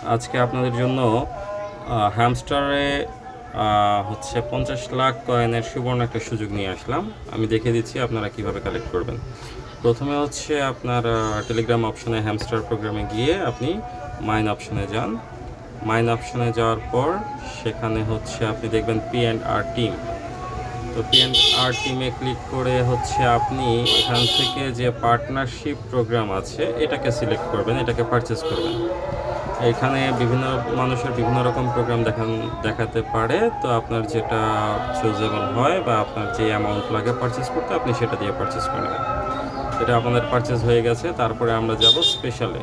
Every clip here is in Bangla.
আজকে আপনাদের জন্য হ্যামস্টারে হচ্ছে 50 লাখ কয়েনের সুবর্ণ একটা সুযোগ নিয়ে আসলাম। আমি দেখিয়ে দিচ্ছি আপনারা কিভাবে কালেক্ট করবেন। প্রথমে হচ্ছে আপনার টেলিগ্রাম অপশনে হ্যামস্টার প্রোগ্রামে গিয়ে আপনি মাইন অপশনে যান। মাইন অপশনে যাওয়ার পর সেখানে হচ্ছে আপনি দেখবেন P&R টিম। তো P&R টিমে ক্লিক করে হচ্ছে আপনি এখান থেকে যে পার্টনারশিপ প্রোগ্রাম আছে এটাকে সিলেক্ট করবেন, এটাকে পারচেস করবেন। এখানে বিভিন্ন মানুষের বিভিন্ন রকম প্রোগ্রাম দেখাতে পারে। তো আপনার যেটা চুজেবল হয় বা আপনার যে অ্যামাউন্ট লাগে পারচেস করতে, আপনি সেটা দিয়ে পারচেস করে নেবেন। এটা আপনাদের পারচেস হয়ে গেছে। তারপরে আমরা যাব স্পেশালে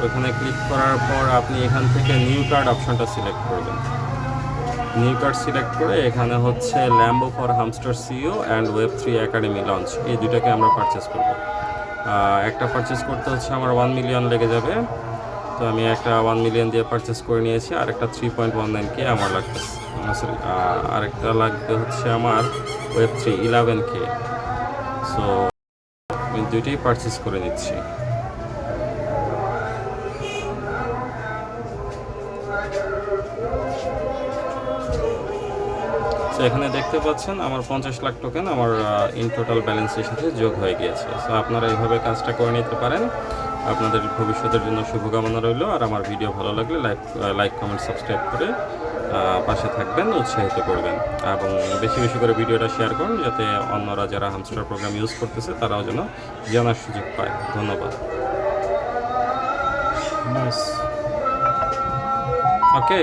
ওখানে ক্লিক করার পর আপনি এখান থেকে নিউ কার্ড অপশনটা সিলেক্ট করবেন। নিউ কার্ড সিলেক্ট করে এখানে হচ্ছে lambo for hamster CEO and ওয়েব3 একাডেমি লঞ্চ, এই দুটাকে আমরা পারচেস করব। একটা পারচেস করতে হচ্ছে আমার 1 মিলিয়ন লেগে যাবে। তো আমি একটা 1 মিলিয়ন দিয়ে পারচেস করে নিয়েছি। আর একটা 3.19K আমার লাগতেছে, সরি, আরেকটা লাগবে হচ্ছে আমার ওয়েব3 11K। সো আমি দুইটাই পারচেস করে নিচ্ছি। তো এখানে দেখতে পাচ্ছেন আমার 50 লাখ টোকেন আমার ইন টোটাল ব্যালেন্সের সাথে যোগ হয়ে গিয়েছে। সো আপনারা এইভাবে কাজটা করে নিতে পারেন। আপনাদের ভবিষ্যতের জন্য শুভকামনা রইল। আর আমার ভিডিও ভালো লাগলে লাইক কমেন্ট সাবস্ক্রাইব করে পাশে থাকবেন, উৎসাহিত করবেন এবং বেশি বেশি করে ভিডিওটা শেয়ার করুন যাতে অন্যরা যারা হামস্টার প্রোগ্রাম ইউজ করতেছে তারাও যেন জানার সুযোগ পায়। ধন্যবাদ। ওকে।